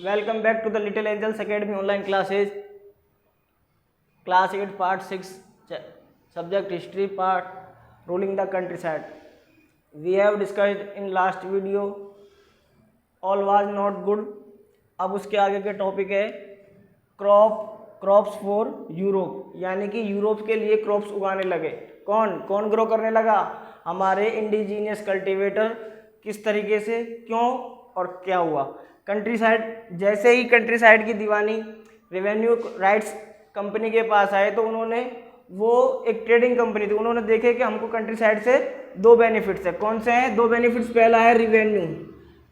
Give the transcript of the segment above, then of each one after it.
Welcome back to the Little Angels Academy online classes. Class 8 Part 6 Subject History Part Ruling the Countryside. We have discussed in last video all was not good. अब उसके आगे के topic है crops for Europe, यानी कि Europe के लिए crops उगाने लगे। कौन ग्रो करने लगा? हमारे इंडिजीनियस कल्टीवेटर। किस तरीके से, क्यों और क्या हुआ? कंट्री साइड, जैसे ही कंट्री साइड की दीवानी रेवेन्यू राइट्स कंपनी के पास आए तो उन्होंने, वो एक ट्रेडिंग कंपनी थी, उन्होंने देखे कि हमको कंट्री साइड से दो बेनिफिट्स है। कौन से हैं दो बेनिफिट्स? पहला है revenue,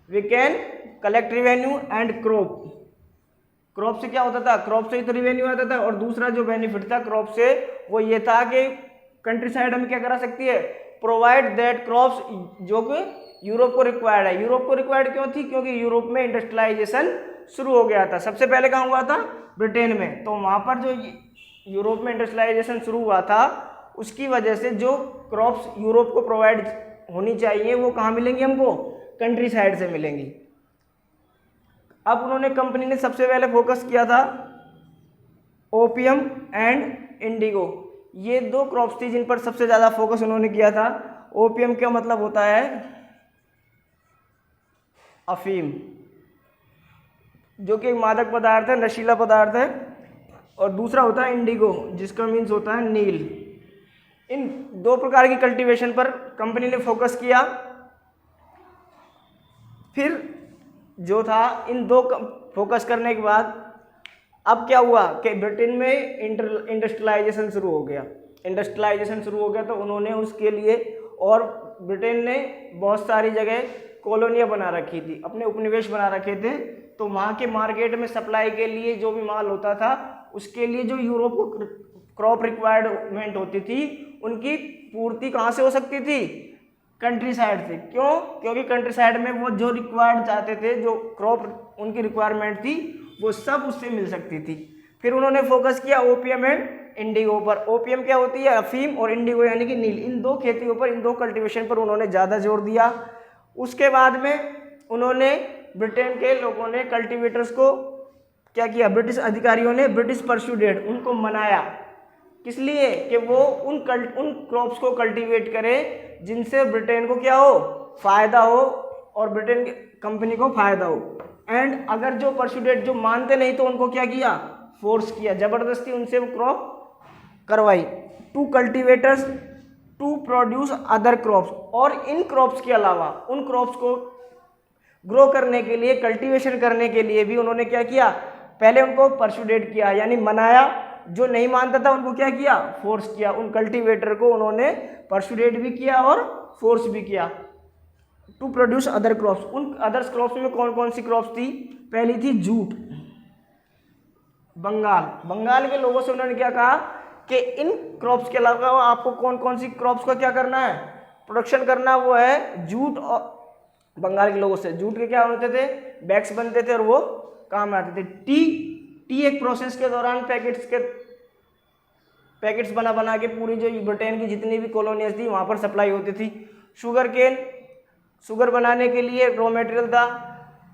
we can collect revenue and crop से क्या होता था? क्रॉप से ही तो रिवेन्यू आता था। और दूसरा जो बेनिफिट था क्रॉप से वो ये था कि कंट्री साइड हमें क्या करा सकती है? प्रोवाइड दैट क्रॉप्स जो कि यूरोप को रिक्वायर्ड है। यूरोप को रिक्वायर्ड क्यों थी? क्योंकि यूरोप में इंडस्ट्रियलाइजेशन शुरू हो गया था। सबसे पहले कहाँ हुआ था? ब्रिटेन में। तो वहाँ पर जो यूरोप में इंडस्ट्रियलाइजेशन शुरू हुआ था उसकी वजह से जो क्रॉप्स यूरोप को प्रोवाइड होनी चाहिए वो कहाँ मिलेंगी हमको? कंट्री साइड से मिलेंगी। अब उन्होंने, कंपनी ने सबसे पहले फोकस किया था ओपियम एंड इंडिगो। ये दो क्रॉप्स थी जिन पर सबसे ज़्यादा फोकस उन्होंने किया था। ओपियम का मतलब होता है अफीम, जो कि एक मादक पदार्थ है, नशीला पदार्थ है। और दूसरा होता है इंडिगो, जिसका मीन्स होता है नील। इन दो प्रकार की कल्टीवेशन पर कंपनी ने फोकस किया। फिर जो था, इन दो फोकस करने के बाद अब क्या हुआ कि ब्रिटेन में इंडस्ट्रियलाइजेशन शुरू हो गया। तो उन्होंने उसके लिए, और ब्रिटेन ने बहुत सारी जगह कॉलोनियाँ बना रखी थी, अपने उपनिवेश बना रखे थे। तो वहाँ के मार्केट में सप्लाई के लिए जो भी माल होता था उसके लिए जो यूरोप को क्रॉप रिक्वायरमेंट होती थी उनकी पूर्ति कहाँ से हो सकती थी? कंट्री साइड से। क्यों? क्योंकि कंट्री साइड में वो जो रिक्वायर्ड चाहते थे, जो क्रॉप उनकी रिक्वायरमेंट थी, वो सब उससे मिल सकती थी। फिर उन्होंने फोकस किया ओपियम एंड इंडिगो पर। ओपियम क्या होती है? अफीम, और इंडिगो यानी कि नील। इन दो खेतियों पर, इन दो कल्टीवेशन पर उन्होंने ज़्यादा जोर दिया। उसके बाद में उन्होंने, ब्रिटेन के लोगों ने कल्टीवेटर्स को क्या किया? ब्रिटिश अधिकारियों ने, ब्रिटिश परस्यूडेड, उनको मनाया। किस लिए? कि वो उन क्रॉप्स को कल्टीवेट करें जिनसे ब्रिटेन को क्या हो? फायदा हो, और ब्रिटेन कंपनी को फायदा हो। एंड अगर जो परस्यूडेड, जो मानते नहीं, तो उनको क्या किया? फोर्स किया, जबरदस्ती उनसे वो क्रॉप करवाई। To cultivators to produce other crops. और इन क्रॉप्स के अलावा उन क्रॉप्स को ग्रो करने के लिए, कल्टीवेशन करने के लिए भी उन्होंने क्या किया? पहले उनको परस्यूडेड किया, यानी मनाया। जो नहीं मानता था उनको क्या किया? फोर्स किया। उन कल्टीवेटर को उन्होंने परस्यूडेड भी किया और फोर्स भी किया। To produce other crops. उन अदर्स क्रॉप्स में कौन कौन सी क्रॉप्स थी? पहली थी जूट। बंगाल के लोगों से उन्होंने क्या कहा कि इन क्रॉप्स के अलावा आपको कौन कौन सी क्रॉप्स का क्या करना है? प्रोडक्शन करना। वो है जूट। और बंगाल के लोगों से जूट के क्या होते थे? बैग्स बनते थे और वो काम में आते थे। टी एक प्रोसेस के दौरान पैकेट्स बना के पूरी जो ब्रिटेन की जितनी भी कॉलोनियाज थी वहाँ पर सप्लाई होती थी। शुगर बनाने के लिए रॉ मटेरियल था,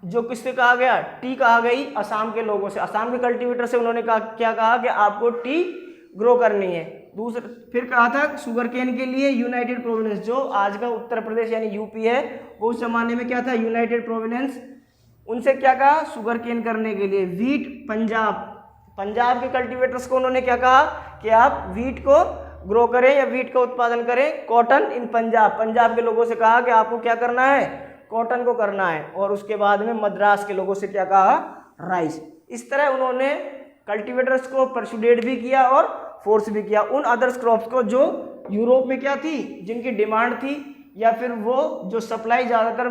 जो किससे कहा गया? टी कहा गई असम के लोगों से। असम के कल्टीवेटर से उन्होंने क्या कहा कि आपको टी ग्रो करनी है। फिर कहा था शुगर केन के लिए यूनाइटेड प्रोविडेंस, जो आज का उत्तर प्रदेश यानी यूपी है, वो उस जमाने में क्या था? United Providence. उनसे क्या कहा? शुगर केन करने के लिए। वीट, पंजाब के कल्टीवेटर्स को उन्होंने क्या कहा कि आप वीट को ग्रो करें या वीट का उत्पादन करें। कॉटन इन पंजाब के लोगों से कहा कि आपको क्या करना है? कॉटन को करना है। और उसके बाद में मद्रास के लोगों से क्या कहा? राइस। इस तरह उन्होंने कल्टीवेटर्स को परस्यूडेड भी किया और फोर्स भी किया। उन अदर्स क्रॉप्स को जो यूरोप में क्या थी, जिनकी डिमांड थी, या फिर वो जो सप्लाई ज़्यादातर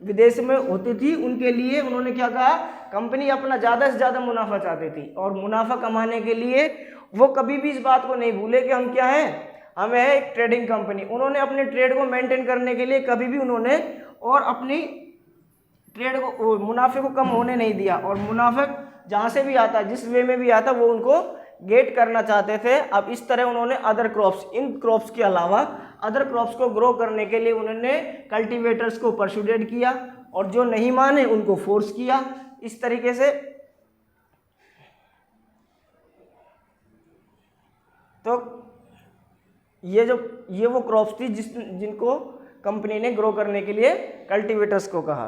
विदेश में होती थी, उनके लिए उन्होंने क्या कहा? कंपनी अपना ज़्यादा से ज़्यादा मुनाफा चाहती थी, और मुनाफा कमाने के लिए वो कभी भी इस बात को नहीं भूले कि हम क्या हैं? हम है एक ट्रेडिंग कंपनी। उन्होंने अपने ट्रेड को मेंटेन करने के लिए कभी भी उन्होंने, और अपनी ट्रेड को, मुनाफे को कम होने नहीं दिया। और मुनाफा जहाँ से भी आता, जिस वे में भी आता, वो उनको गेट करना चाहते थे। अब इस तरह उन्होंने अदर क्रॉप्स, इन क्रॉप्स के अलावा अदर क्रॉप्स को ग्रो करने के लिए उन्होंने कल्टीवेटर्स को परस्यूडेड किया, और जो नहीं माने उनको फोर्स किया। इस तरीके से। तो ये वो क्रॉप्स थी जिनको कंपनी ने ग्रो करने के लिए कल्टीवेटर्स को कहा।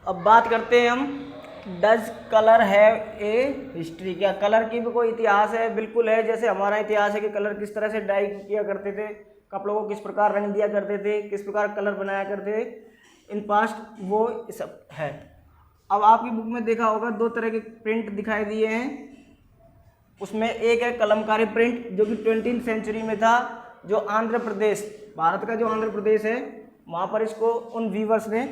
अब बात करते हैं हम, does colour have a history? क्या कलर की भी कोई इतिहास है? बिल्कुल है। जैसे हमारा इतिहास है कि कलर किस तरह से डाई किया करते थे, कपड़ों को किस प्रकार रंग दिया करते थे, किस प्रकार कलर बनाया करते थे इन पास्ट, वो सब है। अब आपकी बुक में देखा होगा 2 तरह के प्रिंट दिखाई दिए हैं। उसमें एक है कलमकारी प्रिंट जो कि 20वीं सेंचुरी में था, जो आंध्र प्रदेश, भारत का जो आंध्र प्रदेश है वहाँ पर इसको उन वीवर्स ने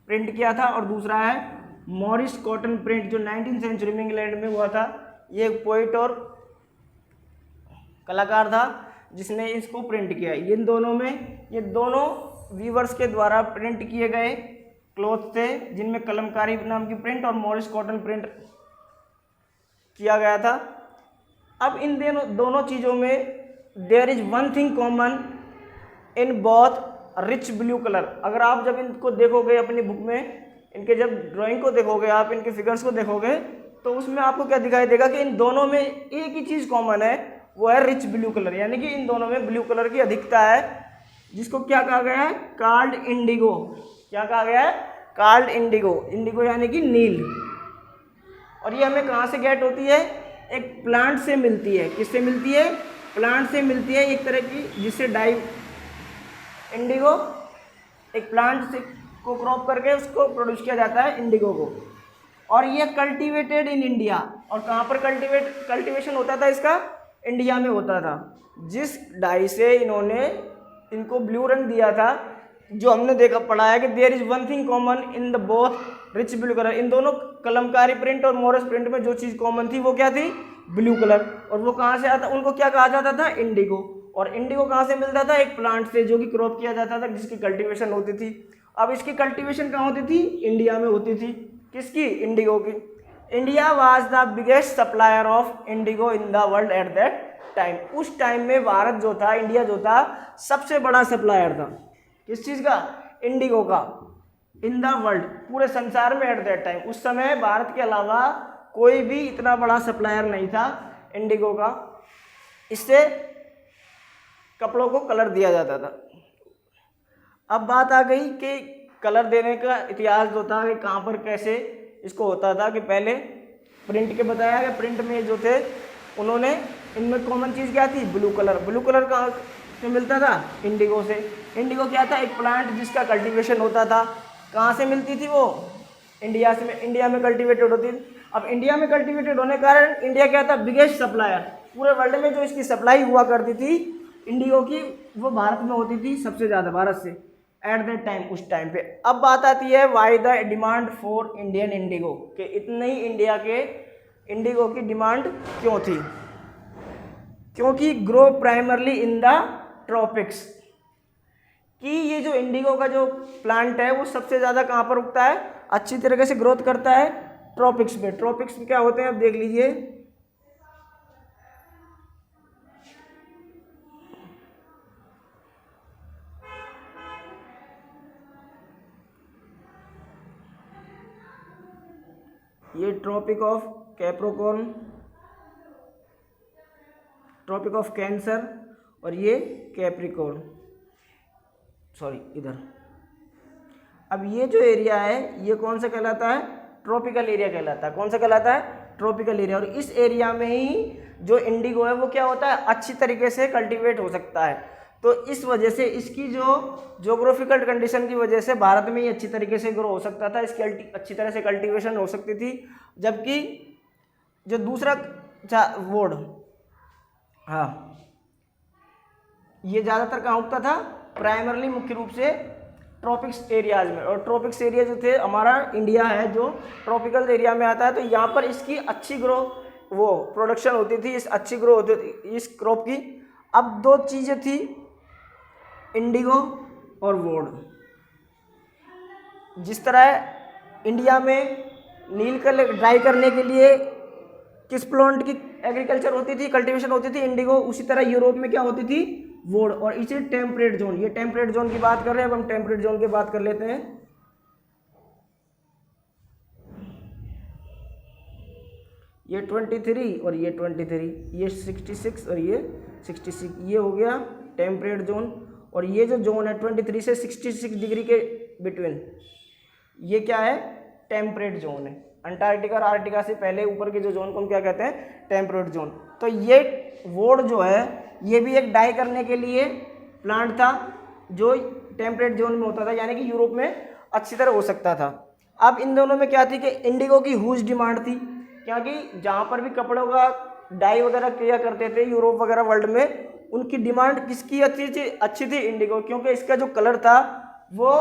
प्रिंट किया था। और दूसरा है मॉरिस कॉटन प्रिंट जो 19वीं सेंचुरी में इंग्लैंड में हुआ था। ये एक पोइट और कलाकार था जिसने इसको प्रिंट किया। इन दोनों में, ये दोनों वीवर्स के द्वारा प्रिंट किए गए क्लॉथ थे जिनमें कलमकारी नाम की प्रिंट और मॉरिस कॉटन प्रिंट किया गया था। अब इन दोनों चीज़ों में there is one thing common in both, rich blue colour. अगर आप जब इनको देखोगे अपनी बुक में, इनके जब ड्राइंग को देखोगे आप, इनके फिगर्स को देखोगे, तो उसमें आपको क्या दिखाई देगा कि इन दोनों में एक ही चीज़ कॉमन है, वो है रिच ब्लू कलर। यानी कि इन दोनों में ब्लू कलर की अधिकता है, जिसको क्या कहा गया है? Card Indigo. क्या कहा गया है? Card Indigo. इंडिगो यानी कि नील। और ये हमें कहाँ से गेट होती है? एक प्लांट से मिलती है। किससे मिलती है? प्लांट से मिलती है एक तरह की, जिससे डाई इंडिगो एक प्लांट से को क्रॉप करके उसको प्रोड्यूस किया जाता है इंडिगो को। और ये कल्टीवेटेड इन इंडिया। और कहाँ पर कल्टीवेशन होता था इसका? इंडिया में होता था। जिस डाई से इन्होंने इनको ब्लू रंग दिया था, जो हमने देखा पढ़ा है कि there is one thing common in the both rich blue colour. इन दोनों कलमकारी प्रिंट और मॉरिस प्रिंट में जो चीज़ कॉमन थी वो क्या थी? Blue colour. और वो कहाँ से आता? उनको क्या कहा जाता था? इंडिगो। और इंडिगो कहाँ से मिलता था? एक प्लांट से जो कि क्रॉप किया जाता था, जिसकी कल्टीवेशन होती थी। अब इसकी कल्टीवेशन कहाँ होती थी? इंडिया में होती थी। किसकी? इंडिगो की। India was the biggest supplier of Indigo in the world at that time. उस टाइम में भारत जो था, इंडिया जो था, सबसे बड़ा सप्लायर था। किस चीज़ का? इंडिगो का। इन द वर्ल्ड, पूरे संसार में एट दैट टाइम। उस समय भारत के अलावा कोई भी इतना बड़ा सप्लायर नहीं था इंडिगो का। इससे कपड़ों को कलर दिया जाता था। अब बात आ गई कि कलर देने का इतिहास जो था कि कहाँ पर कैसे इसको होता था। कि पहले प्रिंट के बताया कि प्रिंट में जो थे उन्होंने, इनमें कॉमन चीज़ क्या थी? Blue colour. ब्लू कलर कहाँ से मिलता था? इंडिगो से। इंडिगो क्या था? एक प्लांट जिसका कल्टीवेशन होता था। कहाँ से मिलती थी वो? इंडिया से। इंडिया में कल्टीवेटेड होती थी। अब इंडिया में कल्टीवेटेड होने के कारण इंडिया क्या था? Biggest supplier. पूरे वर्ल्ड में जो इसकी सप्लाई हुआ करती थी इंडिगो की, वो भारत में होती थी सबसे ज़्यादा, भारत से एट दैट टाइम, उस टाइम पे। अब बात आती है why the demand for Indian Indigo, कि इतनी ही इंडिया के इंडिगो की डिमांड क्यों थी? क्योंकि grow primarily in the tropics, कि ये जो इंडिगो का जो प्लांट है वो सबसे ज़्यादा कहाँ पर उगता है? अच्छी तरीके से ग्रोथ करता है ट्रॉपिक्स में। ट्रॉपिक्स में क्या होते हैं? अब देख लीजिए, ये Tropic of Capricorn, Tropic of Cancer, और ये कैप्रिकॉर्न, सॉरी इधर। अब ये जो एरिया है ये कौन सा कहलाता है? ट्रॉपिकल एरिया कहलाता है। कौन सा कहलाता है? Tropical area. और इस एरिया में ही जो इंडिगो है वो क्या होता है? अच्छी तरीके से कल्टीवेट हो सकता है। तो इस वजह से इसकी जो जोग्राफिकल कंडीशन की वजह से भारत में ही अच्छी तरीके से ग्रो हो सकता था, इसकी अच्छी तरह से कल्टीवेशन हो सकती थी। जबकि जो दूसरा वोड, हाँ, ये ज़्यादातर कहाँ उगता था? प्राइमरली, मुख्य रूप से ट्रॉपिक्स एरियाज में। और ट्रॉपिक्स एरिया जो थे, हमारा इंडिया है जो ट्रॉपिकल एरिया में आता है, तो यहाँ पर इसकी अच्छी ग्रो वो प्रोडक्शन होती थी, इस अच्छी ग्रो होती थी इस क्रॉप की। अब दो चीज़ें थी, इंडिगो और वोड। जिस तरह इंडिया में नील कलर ड्राई करने के लिए किस प्लांट की एग्रीकल्चर होती थी, कल्टीवेशन होती थी? इंडिगो। उसी तरह यूरोप में क्या होती थी? वोड, और इसे टेम्परेट जोन, ये टेम्परेट जोन की बात कर रहे हैं। अब हम टेम्परेट जोन की बात कर लेते हैं। ये 23 और ये 23, ये 66 और ये 66, ये हो गया टेम्परेट जोन। और ये जो जोन है 23 से 66 डिग्री के बिटवीन, ये क्या है, टेम्परेट जोन है। अंटार्कटिका और आर्कटिका से पहले ऊपर के जो जोन को हम क्या कहते हैं, टेम्परेट जोन। तो ये वोड जो है ये भी एक डाई करने के लिए प्लांट था जो टेम्परेट जोन में होता था, यानी कि यूरोप में अच्छी तरह हो सकता था। अब इन दोनों में क्या थी कि इंडिगो की ह्यूज डिमांड थी, क्योंकि जहाँ पर भी कपड़ों का डाई वगैरह किया करते थे यूरोप वगैरह वर्ल्ड में, उनकी डिमांड किसकी अच्छी थी, इंडिगो। क्योंकि इसका जो कलर था वो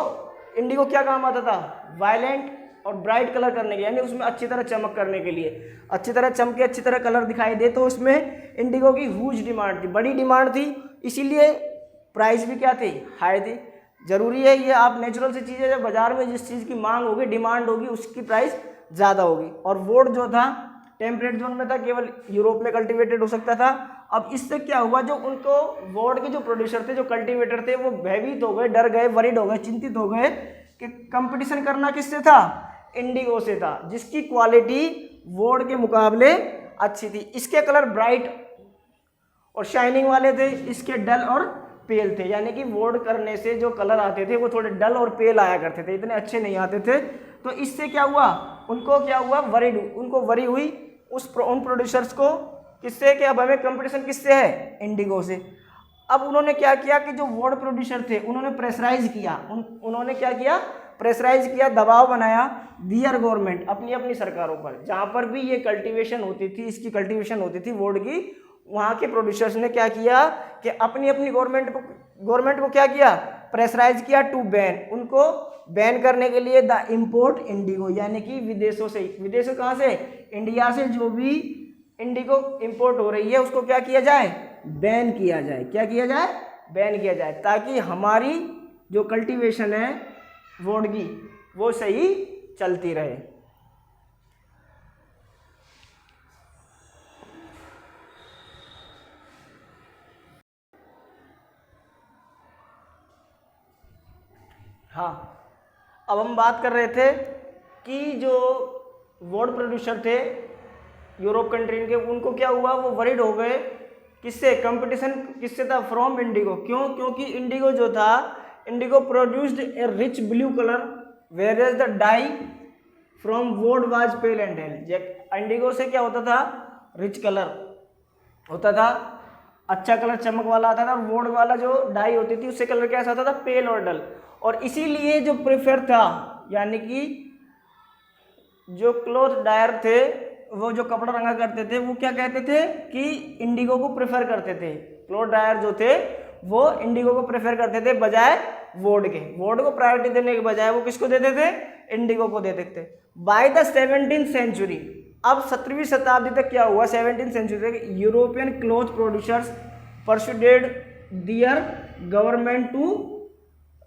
इंडिगो क्या काम आता था, वायलेंट और ब्राइट कलर करने के, यानी उसमें अच्छी तरह चमक करने के लिए, अच्छी तरह चमके, अच्छी तरह कलर दिखाई दे, तो उसमें इंडिगो की ह्यूज डिमांड थी, बड़ी डिमांड थी। इसीलिए प्राइस भी क्या थी, हाई थी। जरूरी है ये, आप नेचुरल सी चीज़ें जब बाजार में जिस चीज़ की मांग होगी, डिमांड होगी, उसकी प्राइस ज़्यादा होगी। और वोड जो था टेम्परेट जोन में था, केवल यूरोप में कल्टीवेटेड हो सकता था। अब इससे क्या हुआ, जो उनको वोड के जो प्रोड्यूसर थे, जो कल्टीवेटर थे, वो भयभीत हो गए, डर गए, वरीड हो गए, चिंतित हो गए कि कंपटीशन करना किससे था, इंडिगो से था, जिसकी क्वालिटी वोड के मुकाबले अच्छी थी। इसके कलर ब्राइट और शाइनिंग वाले थे, इसके डल और पेल थे, यानी कि वोड करने से जो कलर आते थे वो थोड़े डल और पेल आया करते थे, इतने अच्छे नहीं आते थे। तो इससे क्या हुआ, उनको क्या हुआ, उनको वरी हुई उन प्रोड्यूसर्स को, किससे, कि अब हमें कंपटीशन किससे है, इंडिगो से। अब उन्होंने क्या किया कि जो वोड प्रोड्यूसर थे उन्होंने प्रेशराइज किया, उन्होंने क्या किया, प्रेशराइज किया, दबाव बनाया दियर गवर्नमेंट, अपनी अपनी सरकारों पर। जहाँ पर भी ये कल्टीवेशन होती थी, इसकी कल्टीवेशन होती थी वोड की, वहाँ के प्रोड्यूसर्स ने क्या किया कि अपनी अपनी गवर्नमेंट को क्या किया, प्रेशराइज किया टू बैन, उनको बैन करने के लिए द इम्पोर्ट इंडिगो, यानी कि विदेशों से, विदेशों कहाँ से, इंडिया से जो भी इंडिगो इंपोर्ट हो रही है उसको क्या किया जाए, बैन किया जाए। क्या किया जाए, बैन किया जाए, ताकि हमारी जो कल्टीवेशन है वोड की वो सही चलती रहे। हाँ, अब हम बात कर रहे थे कि जो वोड प्रोड्यूसर थे यूरोप कंट्री के, उनको क्या हुआ, वो वरीड हो गए, किससे, कंपटीशन किससे था, फ्रॉम इंडिगो। क्यों, क्योंकि इंडिगो जो था, indigo produced a rich blue colour where as the dye from woad was pale and hale. Indigo से क्या होता था, रिच कलर होता था, अच्छा कलर चमक वाला आता था, और वोड वाला जो डाई होती थी उससे कलर कैसा आता था, पेल और डल। और इसीलिए जो प्रेफर था, यानी कि जो क्लॉथ डायर थे, वो जो कपड़ा रंगा करते थे, वो क्या कहते थे कि इंडिगो को प्रेफर करते थे। क्लॉथ डायर जो थे वो इंडिगो को प्रेफर करते थे बजाय वोड के। वोड को प्रायोरिटी देने के बजाय वो किसको देते थे, इंडिगो को देते थे। बाय द 17th सेंचुरी, अब 17वीं शताब्दी तक क्या हुआ, 17th सेंचुरी तक European cloth producers persuaded their government to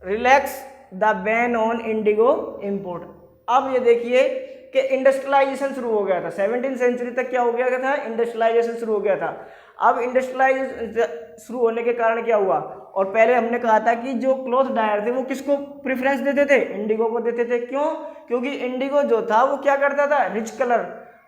relax the ban on indigo import. अब ये देखिए कि इंडस्ट्रियलाइजेशन शुरू हो गया था। 17th सेंचुरी तक क्या हो गया था, इंडस्ट्रियलाइजेशन शुरू हो गया था। अब इंडस्ट्रियलाइजेशन शुरू होने के कारण क्या हुआ, और पहले हमने कहा था कि जो क्लॉथ डायर थे वो किसको प्रेफरेंस देते थे, इंडिगो को देते थे। क्यों, क्योंकि इंडिगो जो था वो क्या करता था, रिच कलर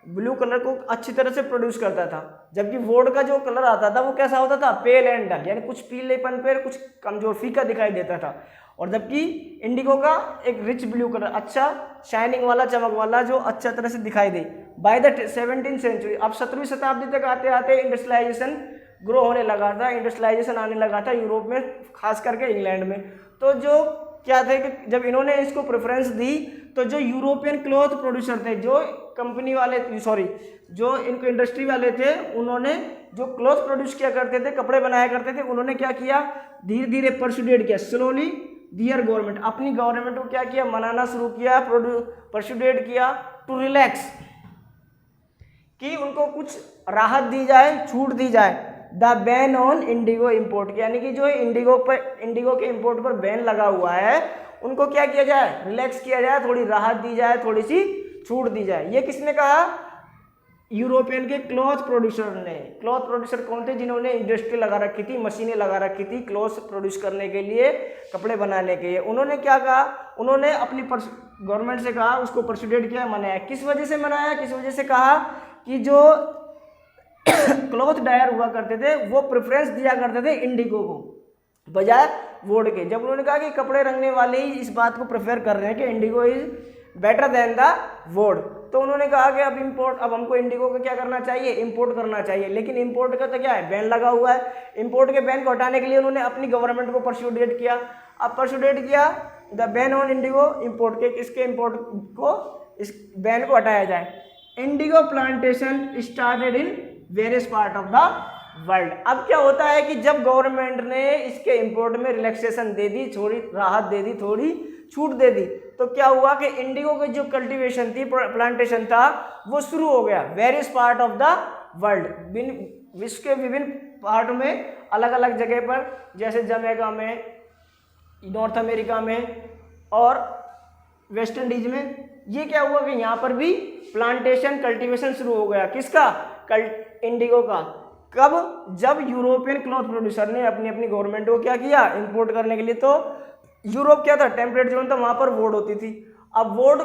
ब्लू कलर को अच्छी तरह से प्रोड्यूस करता था, जबकि वोड का जो कलर आता था वो कैसा होता था, पेल एंड डल, यानी कुछ पीलेपन पे कुछ कमजोर फीका दिखाई देता था। और जबकि इंडिगो का एक रिच ब्लू कलर, अच्छा शाइनिंग वाला, चमक वाला, जो अच्छा तरह से दिखाई दे। बाय द 17th सेंचुरी, अब 17वीं शताब्दी तक आते आते इंडस्ट्रियलाइजेशन ग्रो होने लगा था, इंडस्ट्रियलाइजेशन आने लगा था यूरोप में, खास करके इंग्लैंड में। तो जो क्या थे कि जब इन्होंने इसको प्रेफरेंस दी, तो जो यूरोपियन क्लॉथ प्रोड्यूसर थे, जो कंपनी वाले, सॉरी, जो इनको इंडस्ट्री वाले थे, उन्होंने जो क्लॉथ प्रोड्यूस किया करते थे, कपड़े बनाया करते थे, उन्होंने क्या किया, धीरे धीरे परसुडेट किया, स्लोली दियर गवर्नमेंट, अपनी गवर्नमेंट को क्या किया, मनाना शुरू किया, परसुडेट किया टू रिलैक्स, कि उनको कुछ राहत दी जाए, छूट दी जाए, the ban on indigo import, यानी कि जो इंडिगो के इंपोर्ट पर बैन लगा हुआ है उनको क्या किया जाए, रिलैक्स किया जाए, थोड़ी राहत दी जाए, थोड़ी सी छूट दी जाए। ये किसने कहा, यूरोपियन के क्लॉथ प्रोड्यूसर ने, क्लॉथ प्रोड्यूसर कौन थे, जिन्होंने इंडस्ट्री लगा रखी थी, मशीनें लगा रखी थी क्लॉथ प्रोड्यूस करने के लिए, कपड़े बनाने के लिए, उन्होंने क्या कहा, उन्होंने अपनी गवर्नमेंट से कहा, उसको परसुडेट किया, मनाया। किस वजह से मनाया, किस वजह से कहा कि जो क्लॉथ डायर हुआ करते थे वो प्रेफरेंस दिया करते थे इंडिगो को बजाय वुड के। जब उन्होंने कहा कि कपड़े रंगने वाले ही इस बात को प्रेफर कर रहे हैं कि Indigo is better than the wood, तो उन्होंने कहा कि अब हमको इंडिगो का क्या करना चाहिए, इंपोर्ट करना चाहिए। लेकिन इंपोर्ट का तो क्या है, बैन लगा हुआ है। इंपोर्ट के बैन को हटाने के लिए उन्होंने अपनी गवर्नमेंट को परसुडेट किया। अब परसुडेट किया the ban on indigo import के, इसके इंपोर्ट को, इस बैन को हटाया जाए। Indigo plantation started in various part of the world. अब क्या होता है कि जब गवर्नमेंट ने इसके इंपोर्ट में रिलैक्सेशन दे दी, थोड़ी राहत दे दी, थोड़ी छूट दे दी, तो क्या हुआ कि इंडिगो की जो कल्टीवेशन थी, प्लांटेशन था, वो शुरू हो गया various part of the world. विश्व के विभिन्न पार्ट में, अलग अलग जगह पर, जैसे जमैका में, नॉर्थ अमेरिका में और वेस्ट इंडीज में। ये क्या हुआ कि यहाँ पर भी प्लांटेशन कल्टीवेशन शुरू हो गया। किसका, इंडिगो का। कब, जब यूरोपियन क्लॉथ प्रोड्यूसर ने अपनी अपनी गवर्नमेंट को क्या किया, इंपोर्ट करने के लिए। तो यूरोप क्या था, टेम्परेट जोन था, वहाँ पर वुड होती थी। अब वुड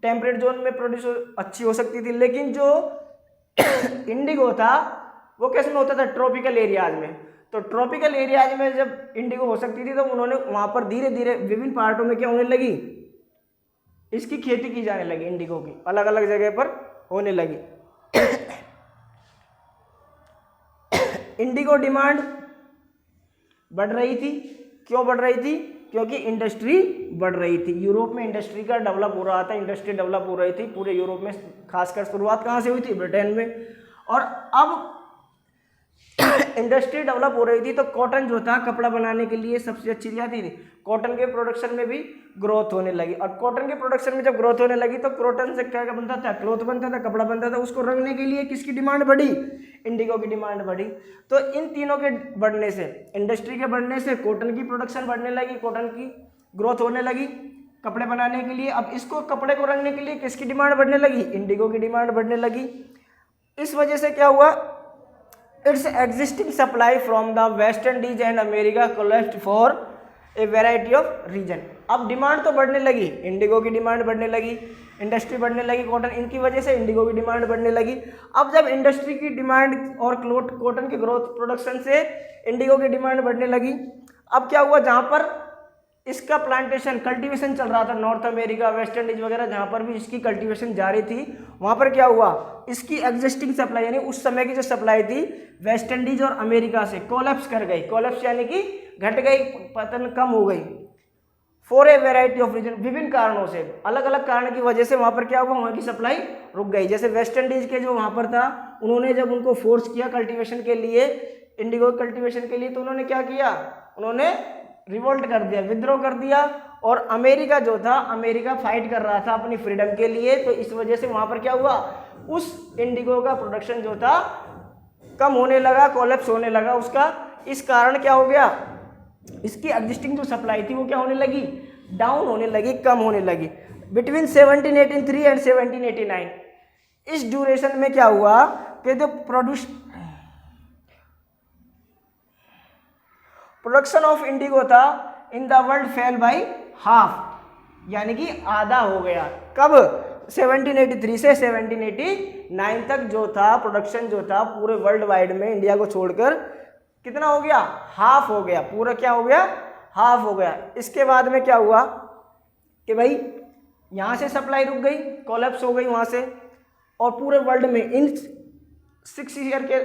टेम्परेट जोन में प्रोड्यूस अच्छी हो सकती थी, लेकिन जो इंडिगो था वो कैसे में होता था, ट्रॉपिकल एरियाज में। तो ट्रॉपिकल एरियाज में जब इंडिगो हो सकती थी, तो उन्होंने वहाँ पर धीरे धीरे विभिन्न पार्टों में क्या होने लगी, इसकी खेती की जाने लगी, इंडिगो की अलग अलग जगह पर होने लगी। इंडिगो डिमांड बढ़ रही थी। क्यों बढ़ रही थी, क्योंकि इंडस्ट्री बढ़ रही थी। यूरोप में इंडस्ट्री का डेवलप हो रहा था, इंडस्ट्री डेवलप हो रही थी पूरे यूरोप में। खासकर शुरुआत कहाँ से हुई थी, ब्रिटेन में। और अब इंडस्ट्री डेवलप हो रही थी, तो कॉटन जो था कपड़ा बनाने के लिए सबसे अच्छी क्या थी, कॉटन के प्रोडक्शन में भी ग्रोथ होने लगी। और कॉटन के प्रोडक्शन में जब ग्रोथ होने लगी, तो कॉटन से क्या बनता था, क्लॉथ बनता था, कपड़ा बनता था। उसको रंगने के लिए किसकी डिमांड बढ़ी, इंडिगो की डिमांड बढ़ी। तो इन तीनों के बढ़ने से, इंडस्ट्री के बढ़ने से कॉटन की प्रोडक्शन बढ़ने लगी, कॉटन की ग्रोथ होने लगी कपड़े बनाने के लिए। अब इसको, कपड़े को रंगने के लिए किसकी डिमांड बढ़ने लगी, इंडिगो की डिमांड बढ़ने लगी। इस वजह से क्या हुआ, its existing supply from the West Indies and America collapsed for a variety of reason. अब डिमांड तो बढ़ने लगी, इंडिगो की डिमांड बढ़ने लगी, इंडस्ट्री बढ़ने लगी, कॉटन, इनकी वजह से इंडिगो की डिमांड बढ़ने लगी। अब जब इंडस्ट्री की डिमांड और कॉटन की ग्रोथ प्रोडक्शन से इंडिगो की डिमांड बढ़ने लगी, अब क्या हुआ, जहाँ पर इसका प्लांटेशन कल्टीवेशन चल रहा था, नॉर्थ अमेरिका, वेस्ट इंडीज वगैरह, जहाँ पर भी इसकी कल्टीवेशन जारी थी, वहाँ पर क्या हुआ, इसकी एग्जिस्टिंग सप्लाई यानी उस समय की जो सप्लाई थी वेस्ट इंडीज और अमेरिका से कोलैप्स कर गई। कोलैप्स यानी कि घट गई, पतन कम हो गई। For a variety of reason, विभिन्न कारणों से, अलग अलग कारण की वजह से वहाँ पर क्या हुआ, वहाँ की सप्लाई रुक गई। जैसे वेस्ट इंडीज के जो वहाँ पर था, उन्होंने जब उनको फोर्स किया कल्टीवेशन के लिए, इंडिगो कल्टीवेशन के लिए, तो उन्होंने क्या किया, उन्होंने रिवोल्ट कर दिया, विद्रोह कर दिया। और अमेरिका जो था, अमेरिका फाइट कर रहा था अपनी फ्रीडम के लिए, तो इस वजह से वहाँ पर क्या हुआ, उस इंडिगो का प्रोडक्शन जो था कम होने लगा, कोलैप्स होने लगा उसका। इस कारण क्या हो गया, इसकी एग्जिस्टिंग जो सप्लाई थी वो क्या होने लगी, डाउन होने लगी, कम होने लगी। बिटवीन 1783 एंड 1789 इस ड्यूरेशन में क्या हुआ कि जो प्रोडक्शन ऑफ इंडिगो था in the world fail by half, यानी कि आधा हो गया। कब, 1783 से 1789 तक जो था प्रोडक्शन जो था पूरे वर्ल्ड वाइड में, इंडिया को छोड़कर कितना हो गया, हाफ हो गया, पूरा क्या हो गया, हाफ हो गया। इसके बाद में क्या हुआ कि भाई यहाँ से सप्लाई रुक गई, कोलैप्स हो गई वहाँ से, और पूरे वर्ल्ड में इन 6 ईयर के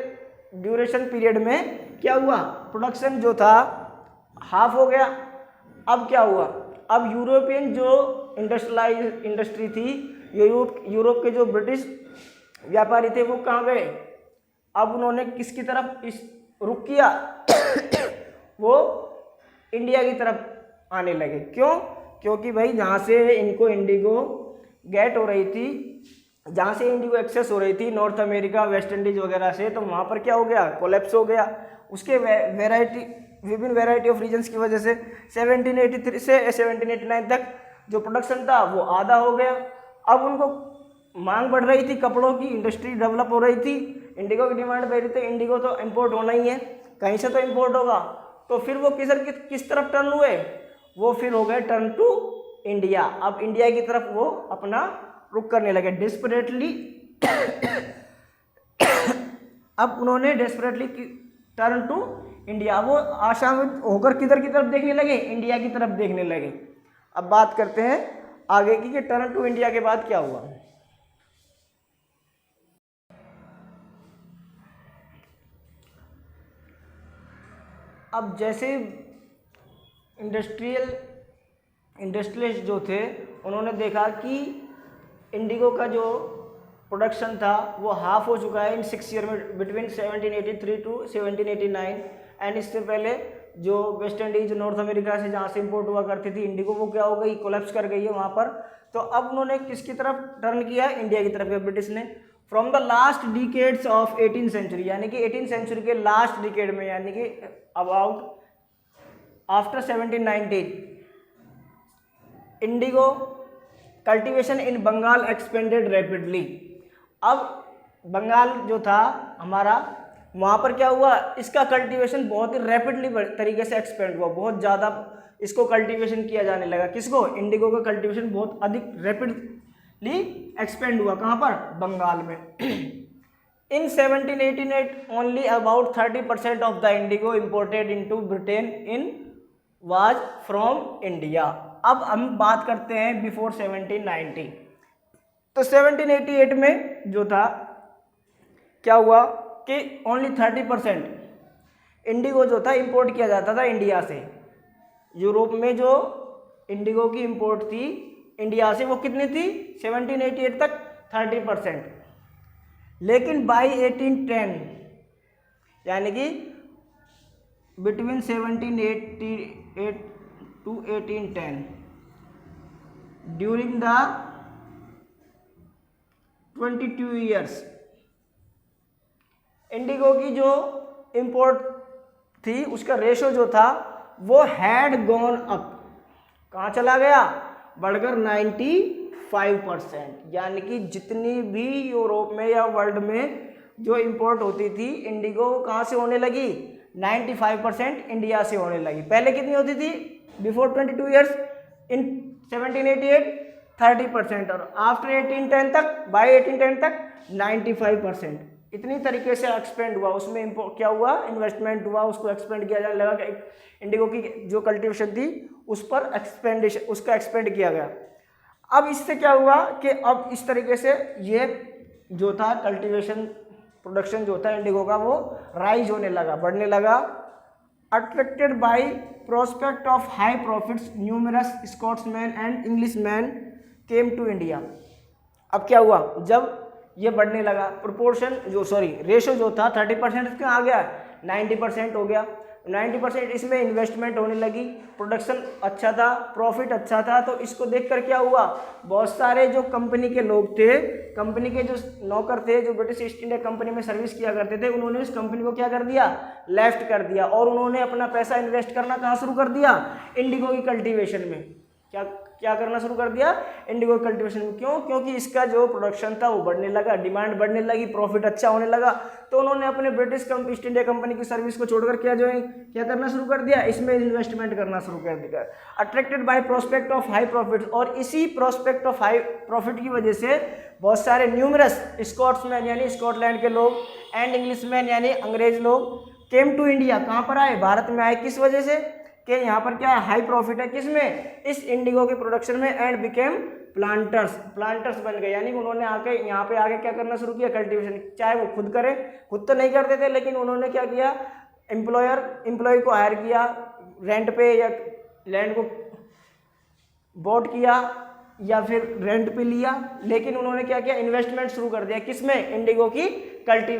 ड्यूरेशन पीरियड में क्या हुआ, प्रोडक्शन जो था हाफ हो गया। अब क्या हुआ, अब यूरोपियन जो इंडस्ट्री थी, यूरोप के जो ब्रिटिश व्यापारी थे वो कहाँ गए, अब उन्होंने किसकी तरफ रुख किया वो इंडिया की तरफ आने लगे। क्यों, क्योंकि भाई जहाँ से इनको इंडिगो गेट हो रही थी, जहाँ से इंडिगो एक्सेस हो रही थी नॉर्थ अमेरिका, वेस्ट इंडीज वगैरह से, तो वहाँ पर क्या हो गया, कोलैप्स हो गया। उसके विभिन्न वेराइटी ऑफ रीजन्स की वजह से 1783 से 1789 तक जो प्रोडक्शन था वो आधा हो गया। अब उनको मांग बढ़ रही थी, कपड़ों की इंडस्ट्री डेवलप हो रही थी, इंडिगो की डिमांड बढ़ रही थी, इंडिगो तो इंपोर्ट होना ही है, कहीं से तो इंपोर्ट होगा। तो फिर वो किस तरफ टर्न हुए, वो फिर हो गए टर्न टू इंडिया। अब इंडिया की तरफ वो अपना रुख करने लगे डेस्परेटली। अब उन्होंने डेस्परेटली टर्न टू इंडिया, वो आशा में होकर किधर की तरफ देखने लगे, इंडिया की तरफ देखने लगे। अब बात करते हैं आगे की कि टर्न टू इंडिया के बाद क्या हुआ। अब जैसे इंडस्ट्रियलिस्ट जो थे उन्होंने देखा कि इंडिगो का जो प्रोडक्शन था वो हाफ हो चुका है इन 6 ईयर में, बिटवीन 1783 टू 1789। एंड इससे पहले जो वेस्ट इंडीज नॉर्थ अमेरिका से जहाँ से इंपोर्ट हुआ करती थी इंडिगो, वो क्या हो गई, कोलैप्स कर गई है वहाँ पर। तो अब उन्होंने किसकी तरफ टर्न किया, इंडिया की तरफ, ब्रिटिश ने। From the last decades of 18th century, यानी कि 18th सेंचुरी के लास्ट डिकेड में, यानी कि about after 1790, indigo cultivation in Bengal expanded rapidly. अब बंगाल जो था हमारा, वहाँ पर क्या हुआ, इसका कल्टीवेशन बहुत ही रैपिडली तरीके से एक्सपेंड हुआ, बहुत ज़्यादा इसको कल्टीवेशन किया जाने लगा। किसको, इंडिगो का कल्टीवेशन बहुत अधिक रैपिडली एक्सपेंड हुआ। कहाँ पर, बंगाल में। इन 1788 only about 30% of the Indigo imported into Britain in was from India. अब हम बात करते हैं बिफोर 1790। तो 1788 में जो था क्या हुआ कि ओनली 30% इंडिगो जो था इंपोर्ट किया जाता था इंडिया से। यूरोप में जो इंडिगो की इंपोर्ट थी इंडिया से वो कितनी थी, 1788 तक 30%। लेकिन बाई 1810, यानी कि between 1788 to 1810, during the 22 years, indigo की जो इंपोर्ट थी उसका रेशो जो था वो हैड गॉन अप। कहाँ चला गया, बढ़कर 95%। यानी कि जितनी भी यूरोप में या वर्ल्ड में जो इंपोर्ट होती थी इंडिगो, कहाँ से होने लगी, 95% इंडिया से होने लगी। पहले कितनी होती थी, बिफोर 22 ईयर्स इन 1788 30%, और आफ्टर 1810 तक, बाई 1810 तक 95%। इतनी तरीके से एक्सपेंड हुआ, उसमें क्या हुआ, इन्वेस्टमेंट हुआ, उसको एक्सपेंड किया जाने लगा। इंडिगो की जो कल्टीवेशन थी उस पर उसका एक्सपेंड किया गया। अब इससे क्या हुआ कि अब इस तरीके से ये जो था कल्टीवेशन प्रोडक्शन जो था इंडिगो का वो राइज होने लगा, बढ़ने लगा। Attracted by prospect of high profits, numerous Scotsman and Englishman came to India. अब क्या हुआ, जब ये बढ़ने लगा, रेशो जो था 30% का आ गया, 90% हो गया। 90% इसमें इन्वेस्टमेंट होने लगी, प्रोडक्शन अच्छा था, प्रॉफिट अच्छा था। तो इसको देखकर क्या हुआ, बहुत सारे जो कंपनी के लोग थे, कंपनी के जो नौकर थे, जो ब्रिटिश ईस्ट इंडिया कंपनी में सर्विस किया करते थे, उन्होंने इस कंपनी को क्या कर दिया, लेफ्ट कर दिया, और उन्होंने अपना पैसा इन्वेस्ट करना कहाँ शुरू कर दिया, इंडिगो की कल्टीवेशन में। क्या करना शुरू कर दिया, इंडिगो कल्टीवेशन में। क्यों, क्योंकि इसका जो प्रोडक्शन था वो बढ़ने लगा, डिमांड बढ़ने लगी, प्रॉफिट अच्छा होने लगा। तो उन्होंने अपने ब्रिटिश ईस्ट इंडिया कंपनी की सर्विस को छोड़कर क्या करना शुरू कर दिया, इसमें इन्वेस्टमेंट करना शुरू कर दिया। Attracted by prospect of high profit, और इसी प्रोस्पेक्ट ऑफ हाई प्रॉफिट की वजह से बहुत सारे न्यूमरस स्कॉट्समैन यानी स्कॉटलैंड के लोग एंड इंग्लिशमैन यानी अंग्रेज लोग केम टू इंडिया, कहाँ पर आए, भारत में आए। किस वजह से कि यहाँ पर क्या है, हाई प्रॉफिट है, किसमें, इस इंडिगो के प्रोडक्शन में। एंड बिकेम प्लांटर्स बन गए, यानी उन्होंने आके यहाँ पे आके क्या करना शुरू किया, कल्टीवेशन। चाहे वो खुद करें, खुद तो नहीं करते थे, लेकिन उन्होंने क्या किया, एम्प्लॉय को हायर किया, रेंट पे या लैंड को बॉट किया या फिर रेंट पे लिया, लेकिन उन्होंने क्या किया, इन्वेस्टमेंट शुरू कर दिया, किसमें, इंडिगो की कल्टीवेशन